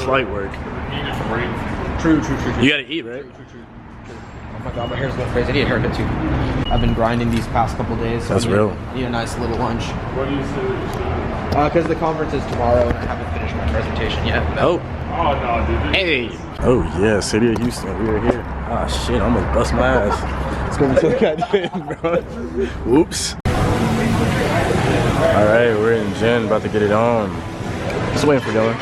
slight work. True. You gotta eat, right? True. Oh my god, my hair's going crazy. I need a haircut too. I've been grinding these past couple days. So That's real. I need a nice little lunch. What do you say? Because the conference is tomorrow and I haven't finished my presentation yet. Oh. Oh no, dude. Hey. Oh yeah, City of Houston. We are here. Ah shit, I almost bust my ass. It's gonna be so goddamn, bro. Whoops. All right, we're in Jen, about to get it on. Just waiting for Dylan.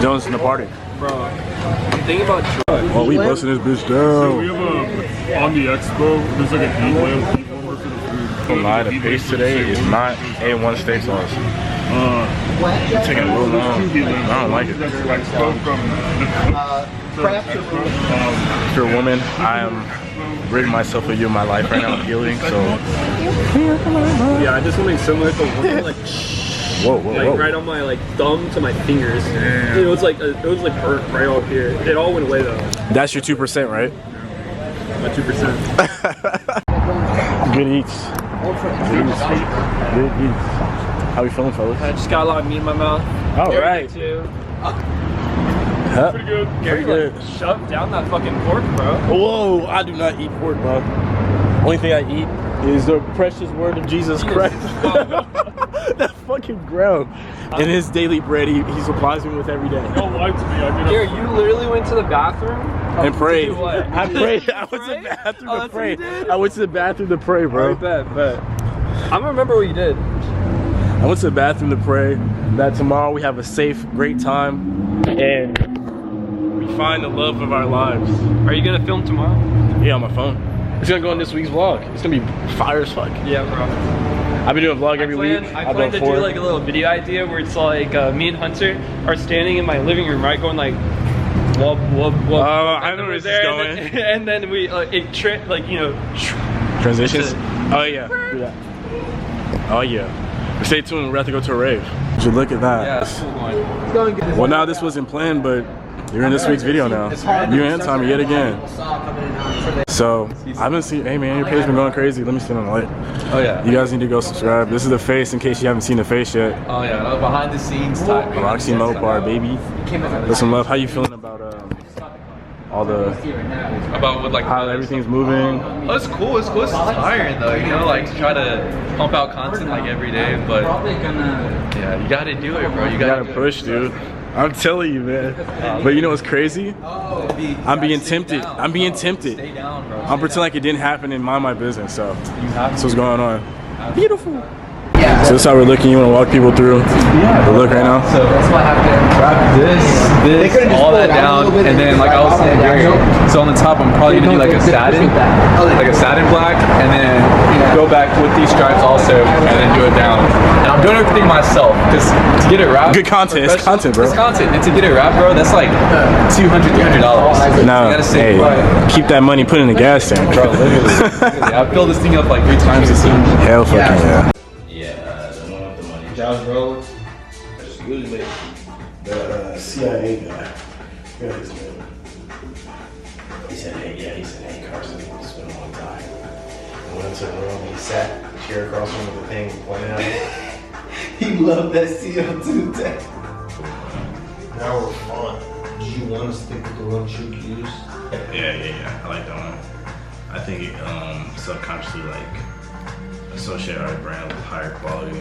Dylan's in the party. Bro, I'm thinking about. Oh, we busting this bitch So we down. have on the expo. There's like a heat lamp. Heat warmer for the food. Don't lie, the pace today is not A1 steak sauce. It's taking a little long. I don't like it. If you're a woman, I am ridding myself of you in my life right now. I'm healing, so. Yeah, I just something similar to one, like, Whoa. right on my like thumb to my fingers. It was like burnt right up here. It all went away though. That's your 2%, right? My 2%. Good eats. Good eats. How we feeling, fellas? I just got a lot of meat in my mouth. All Gary right. did too. Pretty good. Gary good. like shoved down that fucking pork, bro. Whoa, I do not eat pork, bro. Only thing I eat is the precious word of Jesus Christ. That fucking ground. And his daily bread he supplies me with every day. Don't lie to me. I mean, Gary, you literally went to the bathroom And prayed. do what? I prayed. I went to Pray? the bathroom Oh, to that's what pray. you did? I went to the bathroom to pray, bro. Bet. I'm gonna remember what you did. I went to the bathroom to pray that tomorrow we have a safe, great time and we find the love of our lives. Are you gonna film tomorrow? Yeah, on my phone. It's gonna go in this week's vlog. It's gonna be fire as fuck. Yeah, bro. I've been doing a vlog every week. I plan to do like a little video idea where it's like me and Hunter are standing in my living room, right, going like wub. I know where this is going. And then we Transitions? Oh yeah. Do that. Oh yeah. Stay tuned, we're about to go to a rave. Would you look at that? Yeah, that's cool. Well, now this wasn't planned, but you're in this week's video now. You and Tommy yet again. So, I've been seeing, hey man, your page been going crazy. Let me stand on the light. Oh yeah. You guys need to go subscribe. This is the face in case you haven't seen the face yet. Oh yeah, behind the scenes type. Roxy Mopar, baby. Listen, love, how you feeling about all the, About what, like, how everything's moving? Oh, it's cool. It's tiring though, you know, like to try to pump out content like every day, but yeah, you gotta do it, bro. You gotta push, dude. I'm telling you, man. But you know what's crazy? I'm being tempted. I'm being tempted. Stay down, bro. I'm pretending like it didn't happen and mind my business. So that's what's going on. Beautiful. Yeah. So this is how we're looking. You want to walk people through the look right now? So that's what happened. Wrap this, all that down, and then like I was saying, so on the top I'm probably gonna do like a satin black, and then go back with these stripes also, and then do it down. And I'm doing everything myself because to get it wrapped, Good content. It's content, bro. It's content, and to get it wrapped, bro, that's like $200, $300. No, You gotta hey, save money. keep that money, put it in the gas tank. Bro, literally. I filled this thing up like 3 times this season. Hell fucking yeah. Josh Brolin. Just usually The CIA guy. Yeah, his name. he said, hey Carson, it's been a long time. I went into the room, he sat chair across from the thing and pointed at it. He loved that CO2 tech. Now we're fun. Do you want to stick with the ones you use? Yeah. I like that one. I think it subconsciously like associate our brand with higher quality.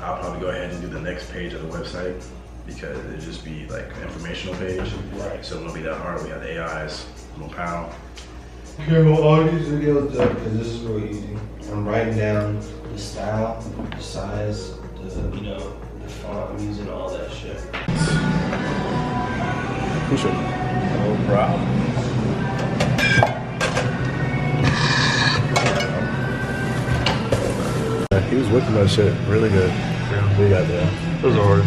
I'll probably go ahead and do the next page of the website because it'll just be like an informational page. Right. So it won't be that hard. We have the AIs, no pound. Here, what all these videos do, because this is really easy. I'm writing down the style, the size, the font I'm using, all that shit. Appreciate it. No problem. He was whipping that shit really good. We got there. It was hard.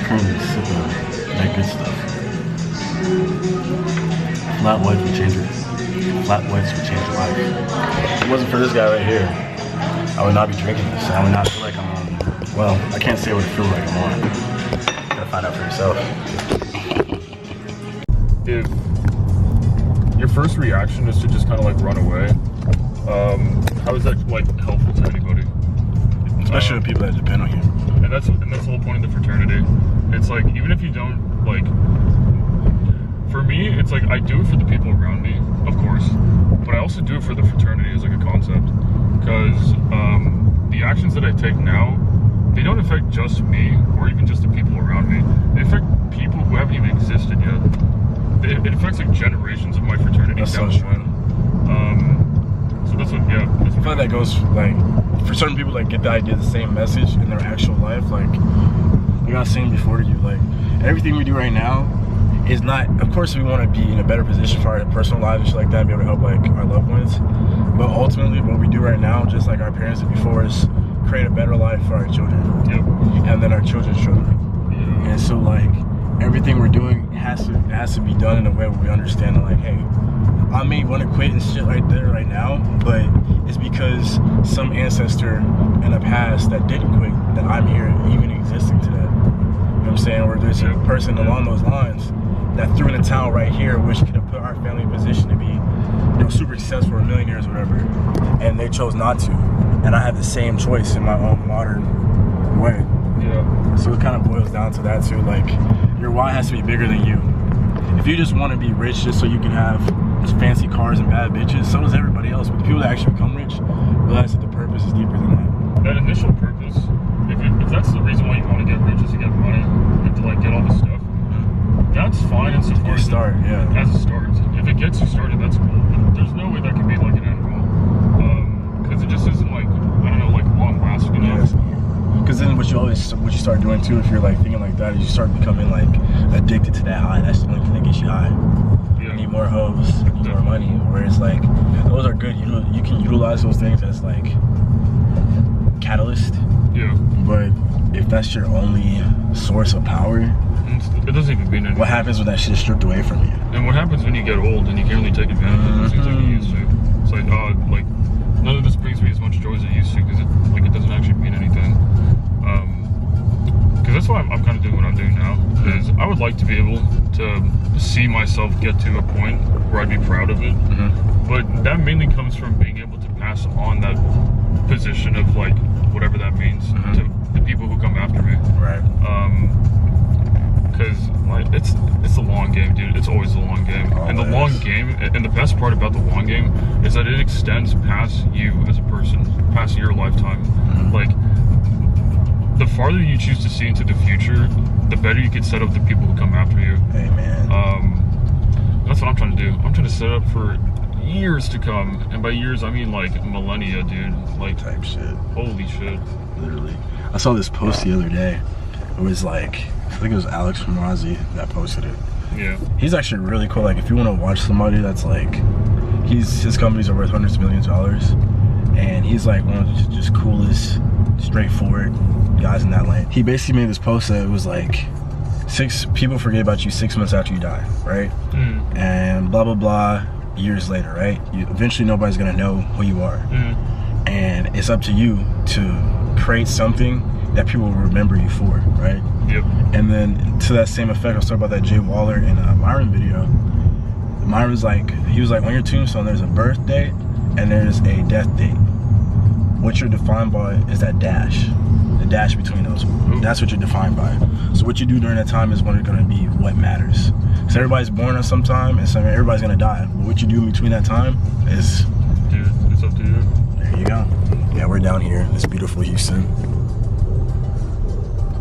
Currently sipping that good stuff. Flat whites would change your life. If it wasn't for this guy right here, I would not be drinking this. I would not feel like I'm on. Well, I can't say what it feels like I'm on. You gotta find out for yourself. Dude, your first reaction is to just kind of like run away. How is that like helpful to anybody? Especially the people that depend on you. And that's the whole point of the fraternity. It's like, even if you don't, like, for me, it's like, I do it for the people around me, of course, but I also do it for the fraternity as like a concept, because the actions that I take now, they don't affect just me, or even just the people around me. They affect people who haven't even existed yet. It affects like generations of my fraternity. That's so true. So that's what, yeah. That's I feel like that goes, like, for certain people that get the idea, the same message in their actual life, like I was saying before to you, like, everything we do right now is not, of course we want to be in a better position for our personal lives and shit like that, be able to help like our loved ones, but ultimately what we do right now, just like our parents did before, is create a better life for our children. Yep. And then our children's children. Yeah. And so like everything we're doing has to be done in a way where we understand that, like, hey, I may want to quit and shit right there right now, but it's because some ancestor in the past that didn't quit that I'm here even existing today. You know what I'm saying? Or there's a person along those lines that threw in a towel right here, which could have put our family in a position to be, you know, super successful or millionaires or whatever, and they chose not to. And I have the same choice in my own modern way. Yeah. So it kind of boils down to that too. Like, your why has to be bigger than you. If you just want to be rich just so you can have fancy cars and bad bitches, so does everybody else. But the people that actually become rich realize that the purpose is deeper than that. That initial purpose, if that's the reason why you want to get rich, is to get money and to like get all this stuff, that's fine and so far as Start, yeah. As a start. If it gets you started, that's cool. But there's no way that can be like an end goal, because it just isn't like, I don't know, like long lasting enough. Because then what you start doing too, if you're like thinking like that, is you start becoming like addicted to that high. That's the only thing that gets you high. Yeah. You need more hoes, you need more money. Whereas like those are good. You can utilize those things as like catalyst. Yeah. But if that's your only source of power, it doesn't even mean anything. what happens when that shit is stripped away from you? And what happens when you get old and you can't really take advantage of those things like you used to? It's like, oh, like none of this brings me as much joy as it used to, because it doesn't actually mean anything. Because that's why I'm kind of doing what I'm doing now. Is I would like to be able to see myself get to a point where I'd be proud of it. But that mainly comes from being able to pass on that position of like whatever that means to the people who come after me. Right. Because like it's a long game, dude. It's always a long game. And the long game, and the best part about the long game is that it extends past you as a person, past your lifetime. Like, the farther you choose to see into the future, the better you can set up the people who come after you. Amen. That's what I'm trying to do. I'm trying to set up for years to come, and by years I mean like millennia, dude. Like type shit. Holy shit. Literally. I saw this post the other day. It was like, I think it was Alex from Rozzy that posted it. Yeah. He's actually really cool. Like, if you want to watch somebody that's like, his companies are worth hundreds of millions of dollars, and he's like one of the just coolest, straightforward guys in that lane. He basically made this post that it was like, people forget about you 6 months after you die, right? And blah blah blah, years later, right? Eventually nobody's gonna know who you are, and it's up to you to create something that people will remember you for, right? Yep. And then to that same effect, I was talking about that Jay Waller and Myron video. Myron was like, he was like, on your tombstone there's a birth date and there's a death date. What you're defined by is that dash, the dash between those. That's what you're defined by. So what you do during that time is when it's gonna be what matters. So everybody's born at some time, and so everybody's gonna die. But what you do in between that time is, dude, it's up to you. There you go. Yeah, we're down here. It's beautiful Houston.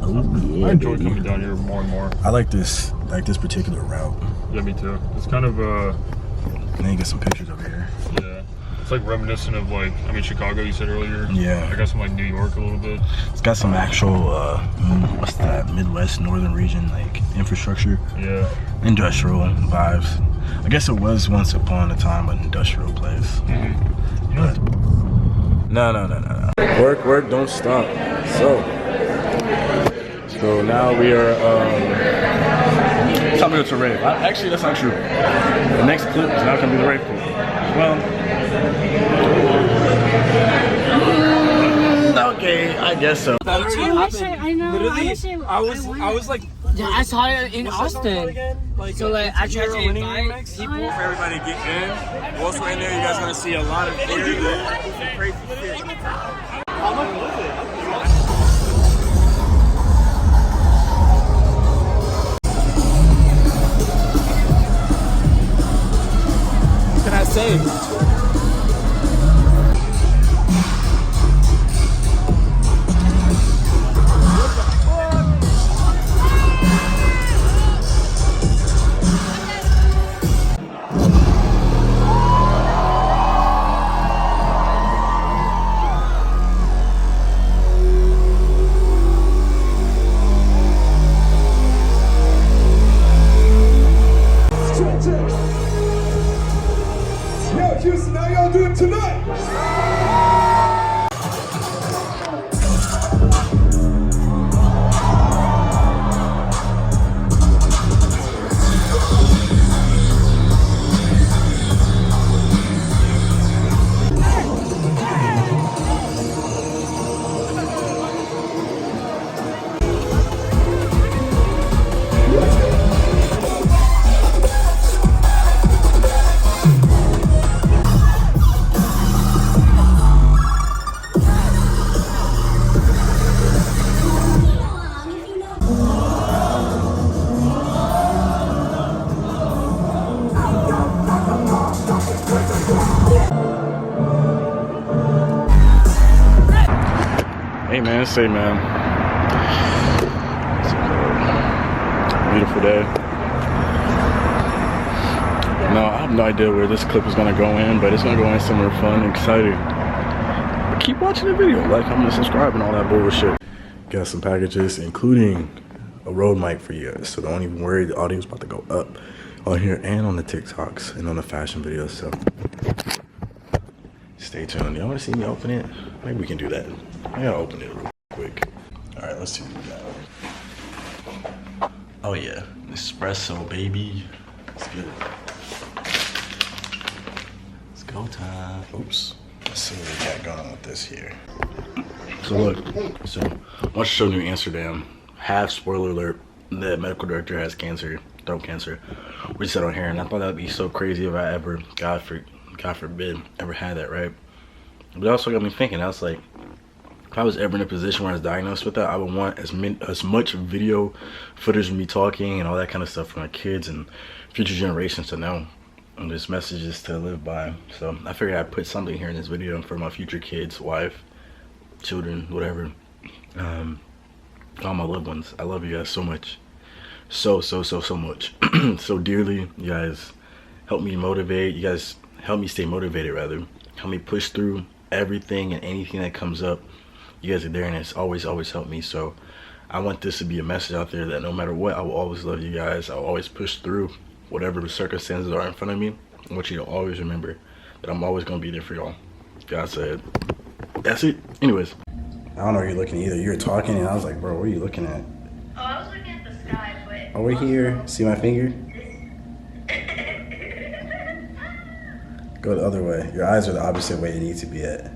I enjoy coming down here more and more. I like this particular route. Yeah, me too. It's kind of And then you get some pictures over here. Yeah. It's like reminiscent of like, I mean, Chicago, you said earlier. Yeah. I guess from like New York a little bit. It's got some actual, what's that, Midwest, northern region, like infrastructure. Yeah. Industrial vibes. I guess it was once upon a time an industrial place. But no. Work, don't stop. So now we are, time to go to a rave. Actually, that's not true. The next clip is not going to be the rave clip. Well, Okay, I guess so. I wish I know. Literally, I wish I was like Yeah, I saw it in Austin. So like I tried to invite people. For everybody to get in. Also in there, you guys gonna see a lot of very crazy shit. How much was it? What can I say? Houston, how y'all doing tonight? Hey man, say man. It's a beautiful day. No, I have no idea where this clip is gonna go in, but it's gonna go in somewhere fun and exciting. But keep watching the video, like, comment, and subscribe, and all that bullshit. Got some packages, including a Rode mic for you guys, so don't even worry, the audio's about to go up on here and on the TikToks and on the fashion videos, so stay tuned. Y'all wanna see me open it? Maybe we can do that. I gotta open it real quick. All right, let's see what we got. Oh yeah, espresso, baby. Let's get it. It's go time. Oops. Let's see what we got going on with this here. So look, so I want to show you in Amsterdam. Half spoiler alert, the medical director has cancer, throat cancer. We just said on here, and I thought that'd be so crazy if I ever, God forbid, ever had that, right? But it also got me thinking. I was like, if I was ever in a position where I was diagnosed with that, I would want as much video footage of me talking and all that kind of stuff for my kids and future generations to know. And this message is to live by. So I figured I'd put something here in this video for my future kids, wife, children, whatever. All my loved ones. I love you guys so much. So much. So dearly. You guys help me motivate. You guys help me stay motivated, rather. Help me push through everything and anything that comes up. You guys are there, and it's always helped me. So I want this to be a message out there that no matter what, I will always love you guys. I'll always push through whatever the circumstances are in front of me. I want you to always remember that I'm always going to be there for y'all. God said. That's it. Anyways. I don't know where you're looking either. You were talking, and I was like, bro, what are you looking at? Oh, I was looking at the sky, but... Over here. See my finger? Go the other way. Your eyes are the opposite way you need to be at.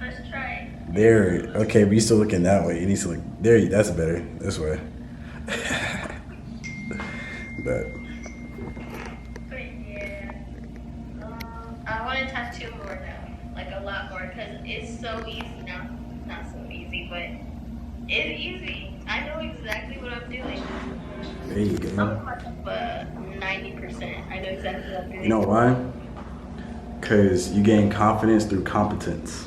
Let's try. There. Okay, but you're still looking that way. You need to look there. That's better. This way. But yeah. I want to tattoo more now. Like a lot more. Because it's so easy now. Not so easy, but it's easy. I know exactly what I'm doing. there you go. I'm like 90%. I know exactly what I'm doing. You know why? Because you gain confidence through competence.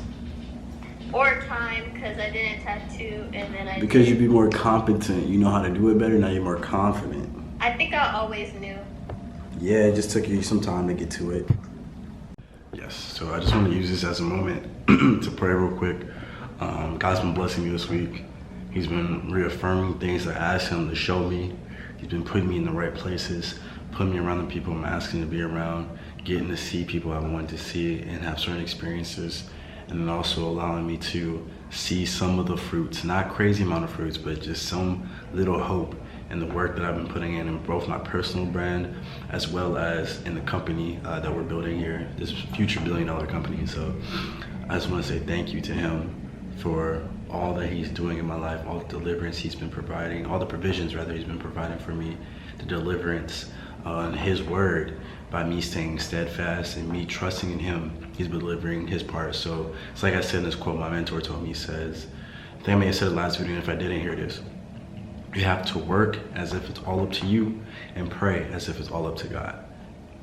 Or time, because I didn't tattoo and then I Because you be more competent. You know how to do it better. Now you're more confident. I think I always knew. Yeah, it just took you some time to get to it. Yes, so I just want to use this as a moment to pray real quick. God's been blessing me this week. He's been reaffirming things I asked him to show me. He's been putting me in the right places, putting me around the people I'm asking to be around, getting to see people I want to see and have certain experiences, and then also allowing me to see some of the fruits, not crazy amount of fruits, but just some little hope in the work that I've been putting in both my personal brand as well as in the company that we're building here, this future billion-dollar company. So I just want to say thank you to him for all that he's doing in my life, all the deliverance he's been providing, all the provisions rather he's been providing for me, the deliverance on his word, by me staying steadfast and me trusting in him. He's been delivering his part. So it's like I said in this quote my mentor told me. He says, I think I may have said it last video, and if I didn't hear this, you have to work as if it's all up to you and pray as if it's all up to God.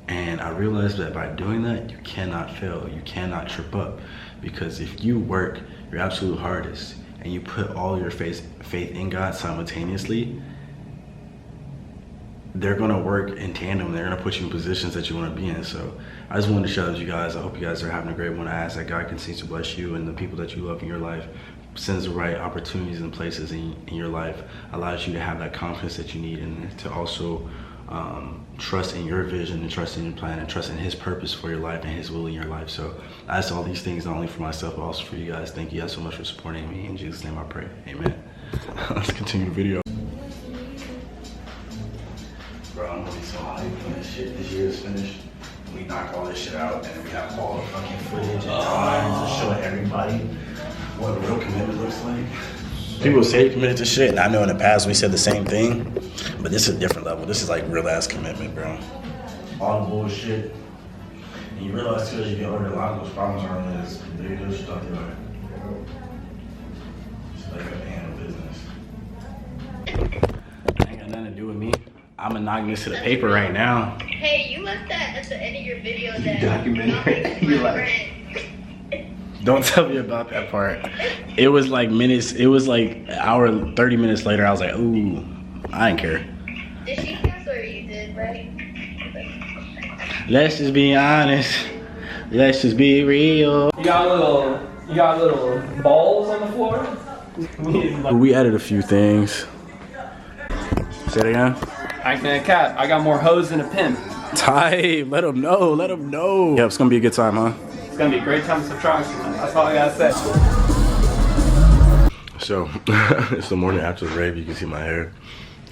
And I realized that by doing that, you cannot fail, you cannot trip up. Because if you work your absolute hardest and you put all your faith in God simultaneously, they're gonna work in tandem. They're gonna put you in positions that you wanna be in. So I just wanted to shout out to you guys. I hope you guys are having a great one. I ask that God continues to bless you and the people that you love in your life, sends the right opportunities and places in your life, allows you to have that confidence that you need, and to also trust in your vision and trust in your plan and trust in his purpose for your life and his will in your life. So I ask all these things not only for myself but also for you guys. Thank you guys so much for supporting me. In Jesus' name I pray, amen. Let's continue the video. Bro, I'm gonna be so hyped when this year is finished. We knock all this shit out and we have all the fucking footage and times to show everybody what real commitment looks like. People say committed to shit, and I know in the past we said the same thing, but this is a different level. This is like real ass commitment, bro. All the bullshit. And you realize too, as you get older, a lot of those problems aren't really as big as you thought they were. It's like a handle business. It ain't got nothing to do with me. I'm knocking this to the paper right now. Hey, you left that at the end of your video that Documentary. You like. Don't tell me about that part. It was like minutes, it was like an hour, 30 minutes later, I was like, ooh, I didn't care. Did she guess or you did, right? Let's just be honest. Let's just be real. You got little balls on the floor? We added a few things. Say it again. I can't cap. I got more hoes than a pimp. Ty, let them know, let them know. Yep, it's gonna be a good time, huh? It's gonna be a great time to subtraction. That's all I gotta say. So, it's the morning after the rave. You can see my hair.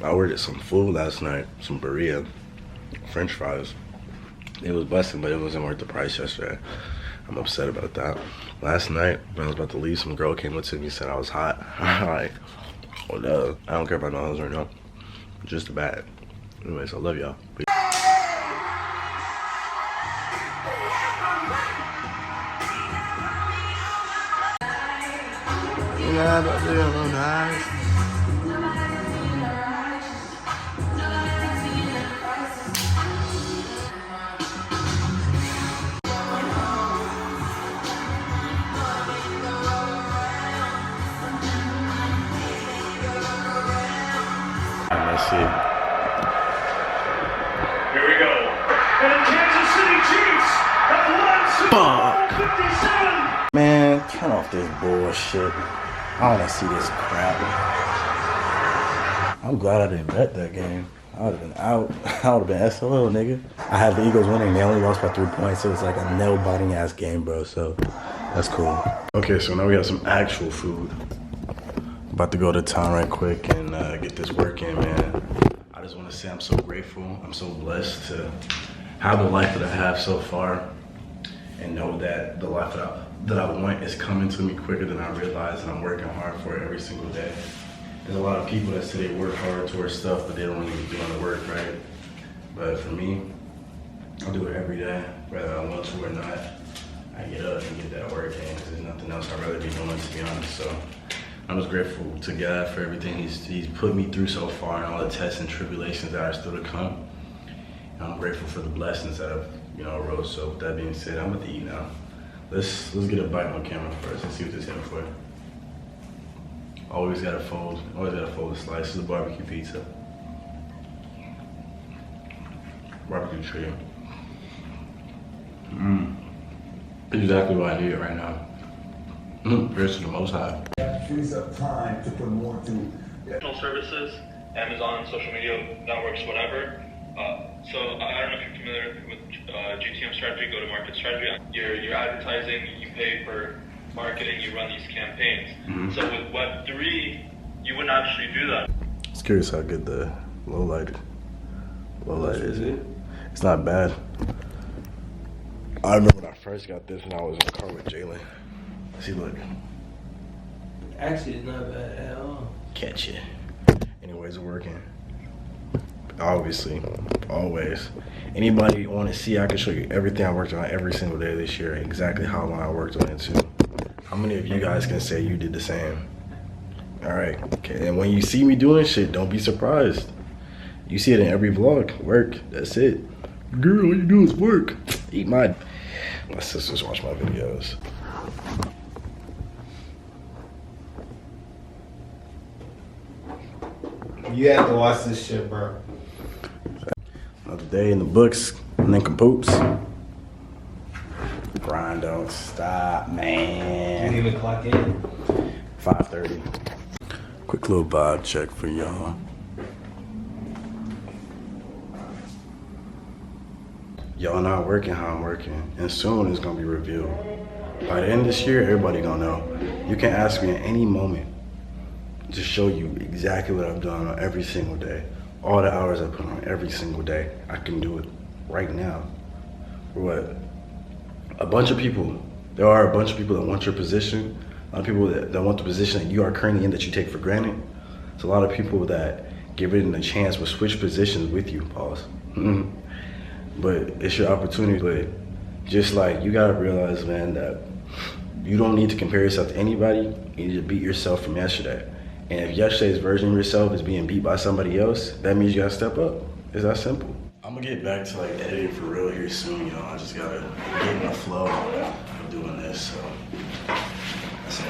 I ordered some food last night, some burrito, French fries. It was busting, but it wasn't worth the price yesterday. I'm upset about that. Last night, when I was about to leave, some girl came up to me and said I was hot. I'm like, oh no, I don't care about no hoes right now. Just a bad. Anyways, I love y'all. Let's see. Here we go. And Kansas City Chiefs have won Super Bowl 57. Man, turn off this bullshit. I wanna see this crap. I'm glad I didn't bet that game. I would have been out. I would have been SOL, nigga. I had the Eagles winning. They only lost by 3 points. It was like a nail-biting ass game, bro. So that's cool. Okay, so now we got some actual food. About to go to town right quick and get this work in, man. I just want to say I'm so grateful. I'm so blessed to have the life that I have so far, and know that the life that I want is coming to me quicker than I realize, and I'm working hard for it every single day. There's a lot of people that say they work hard towards stuff, but they don't really be doing the work, right? But for me, I do it every day, whether I want to or not. I get up and get that work in, because there's nothing else I'd rather be doing, to be honest. So I'm just grateful to God for everything He's put me through so far, and all the tests and tribulations that are still to come. And I'm grateful for the blessings that have, arose. So with that being said, I'm about to eat now. Let's get a bite on camera first and see what this is for. Always gotta fold a slice. This is a barbecue pizza. Barbecue trio. Exactly what I need right now. Praise to the Most High. Frees up time to put more to Services, Amazon, social media networks, whatever. So I don't know if you're familiar with GTM strategy, go-to-market strategy. You're advertising, you pay for marketing, you run these campaigns. So with Web3, you wouldn't actually do that. Just curious how good the low light is. It's not bad. I remember when I first got this and I was in the car with Jalen. See, look. Actually, it's not bad at all. Catch you. Anyways, we're working. Obviously, always. Anybody want to see, I can show you everything I worked on every single day this year, exactly how long I worked on it too. How many of you guys can say you did the same? All right, okay. And when you see me doing shit, don't be surprised. You see it in every vlog. Work, that's it. Girl, all you do is work. Eat my sisters watch my videos. You have to watch this shit, bro. Another day in the books, nincompoops. Grind don't stop, man. You didn't even clock in. 5:30. Quick little vibe check for y'all. Y'all not working how I'm working, and soon it's gonna be revealed. By the end of this year, everybody gonna know. You can ask me at any moment to show you exactly what I've done on every single day. All the hours I put on every single day. I can do it right now. What? A bunch of people. There are a bunch of people that want your position. A lot of people that want the position that you are currently in that you take for granted. There's a lot of people that, given the chance, will switch positions with you. Pause. But it's your opportunity. But just like, you gotta realize, man, that you don't need to compare yourself to anybody. You need to beat yourself from yesterday. And if yesterday's version of yourself is being beat by somebody else, that means you gotta step up. It's that simple. I'm gonna get back to like editing for real here soon, you know. I just gotta get in the flow of doing this, so that's it.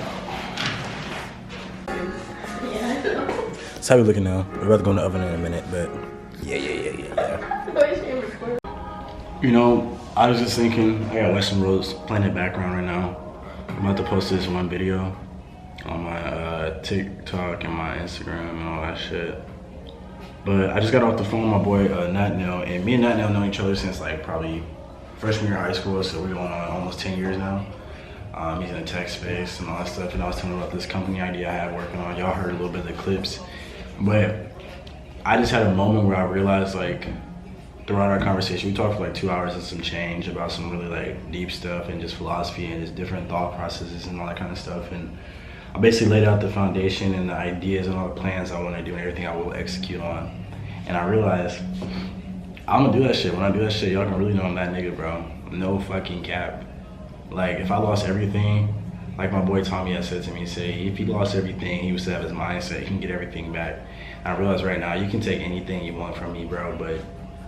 That's how we looking now. We're about to go in the oven in a minute, but yeah. You know, I was just thinking, I got Western Roads playing in the background right now. I'm about to post this one video on my TikTok and my Instagram and all that shit. But I just got off the phone with my boy Nat Nell, and me and Nat Nell know each other since like probably freshman year of high school, so we're going on almost 10 years now. He's in the tech space and all that stuff, and I was telling him about this company idea I had working on. Y'all heard a little bit of the clips, but I just had a moment where I realized, like, throughout our conversation, we talked for like 2 hours and some change about some really like deep stuff and just philosophy and just different thought processes and all that kind of stuff. And I basically laid out the foundation and the ideas and all the plans I want to do and everything I will execute on. And I realized I'm gonna do that shit. When I do that shit, y'all can really know I'm that nigga, bro. No fucking cap. Like, if I lost everything, like my boy Tommy had said to me, say if he lost everything, he would still have his mindset, he can get everything back. And I realize right now, you can take anything you want from me, bro, but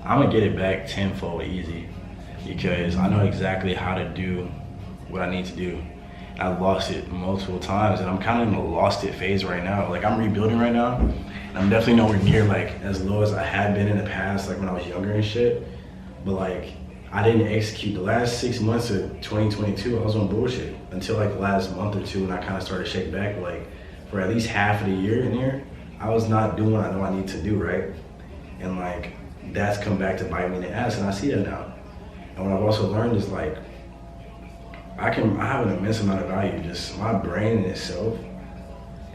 I'm gonna get it back tenfold easy, because I know exactly how to do what I need to do. I've lost it multiple times, and I'm kind of in a lost it phase right now. Like, I'm rebuilding right now, and I'm definitely nowhere near like as low as I had been in the past, like when I was younger and shit. But like, I didn't execute the last 6 months of 2022. I was on bullshit until like the last month or two, when I kind of started to shake back. Like, for at least half of the year in here, I was not doing what I know I need to do, right? And like, that's come back to bite me in the ass, and I see that now. And what I've also learned is like, I have an immense amount of value. Just my brain in itself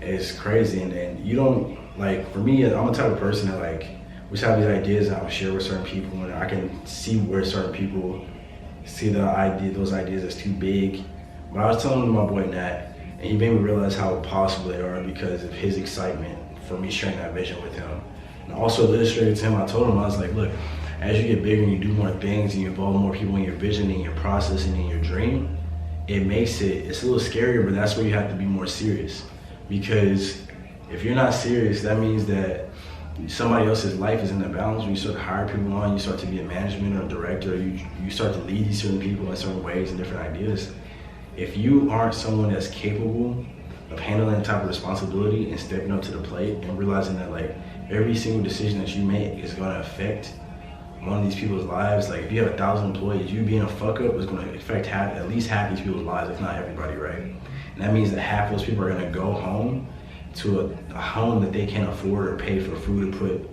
is crazy, and you don't, like, for me, I'm the type of person that like, we just have these ideas and I'll share with certain people, and I can see where certain people see those ideas as too big. But I was telling my boy Nat, and he made me realize how possible they are because of his excitement for me sharing that vision with him. And also illustrated to him, I told him, I was like, look, as you get bigger and you do more things and you involve more people in your vision and your process and in your dream, it's a little scarier, but that's where you have to be more serious. Because if you're not serious, that means that somebody else's life is in the balance. When you start to hire people on, you start to be a management or a director, you start to lead these certain people in certain ways and different ideas. If you aren't someone that's capable of handling that type of responsibility and stepping up to the plate and realizing that like every single decision that you make is gonna affect one of these people's lives. Like, if you have 1,000 employees, you being a fuck up is gonna affect at least half these people's lives, if not everybody, right? And that means that half of those people are gonna go home to a home that they can't afford or pay for food to put,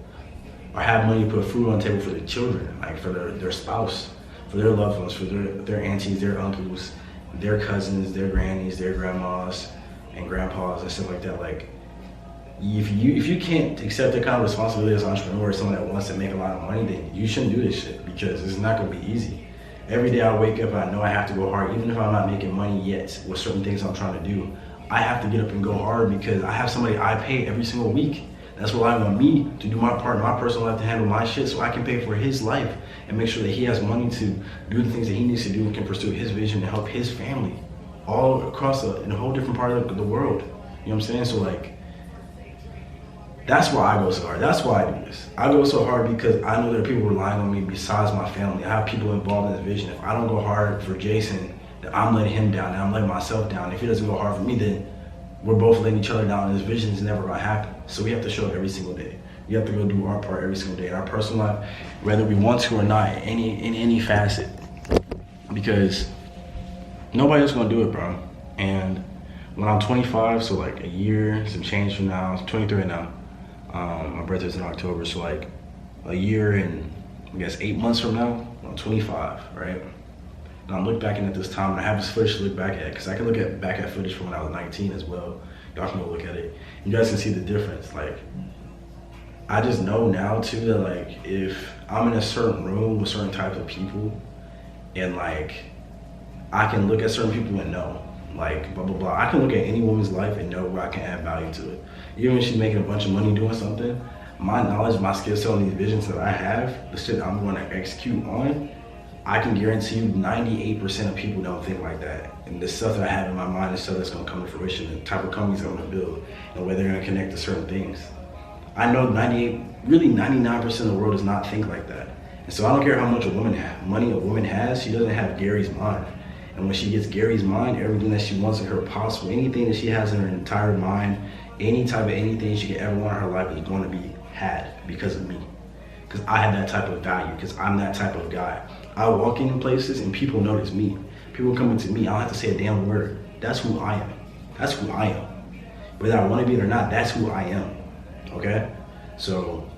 or have money to put food on the table for their children, like for their spouse, for their loved ones, for their aunties, their uncles, their cousins, their grannies, their grandmas and grandpas and stuff like that. Like, if you can't accept that kind of responsibility as an entrepreneur, someone that wants to make a lot of money, then you shouldn't do this shit, because it's not gonna be easy. Every day I wake up and I know I have to go hard, even if I'm not making money yet with certain things I'm trying to do. I have to get up and go hard because I have somebody I pay every single week that's relying on me to do my part in my personal life, to handle my shit so I can pay for his life and make sure that he has money to do the things that he needs to do and can pursue his vision and help his family all across in a whole different part of the world. You know what I'm saying? So like, that's why I go so hard. That's why I do this. I go so hard because I know there are people relying on me besides my family. I have people involved in this vision. If I don't go hard for Jason, then I'm letting him down and I'm letting myself down. If he doesn't go hard for me, then we're both letting each other down and this vision is never gonna happen. So we have to show up every single day. We have to go do our part every single day in our personal life, whether we want to or not, in any facet. Because nobody else gonna do it, bro. And when I'm 25, so like a year, some change from now, I'm 23 now. My birthday's in October, so like a year and I guess 8 months from now, I'm 25, right? And I'm looking back at this time, and I have this footage to look back at, because I can look back at footage from when I was 19 as well. Y'all can go look at it. You guys can see the difference. Like, I just know now too that like, if I'm in a certain room with certain types of people, and like, I can look at certain people and know, like, blah, blah, blah. I can look at any woman's life and know where I can add value to it. Even when she's making a bunch of money doing something, my knowledge, my skill set on these visions that I have, the shit I'm going to execute on, I can guarantee you 98% of people don't think like that. And the stuff that I have in my mind is stuff that's gonna come to fruition, the type of companies I'm gonna build, and where they're gonna connect to certain things. I know 99% of the world does not think like that. And so I don't care how much money a woman has, she doesn't have Gary's mind. And when she gets Gary's mind, everything that she wants in her possible, anything that she has in her entire mind, any type of anything she could ever want in her life is going to be had because of me. Because I have that type of value, because I'm that type of guy. I walk in places and people notice me. People coming to me, I don't have to say a damn word. That's who I am. That's who I am. Whether I want to be it or not, that's who I am. Okay? So,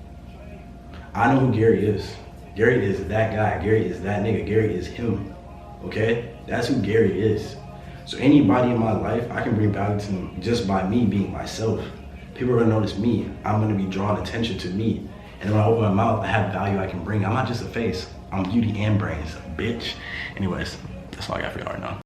I know who Gary is. Gary is that guy. Gary is that nigga. Gary is him. Okay? That's who Gary is. So anybody in my life, I can bring value to them just by me being myself. People are gonna notice me. I'm gonna be drawing attention to me. And when I open my mouth, I have value I can bring. I'm not just a face. I'm beauty and brains, bitch. Anyways, that's all I got for y'all right now.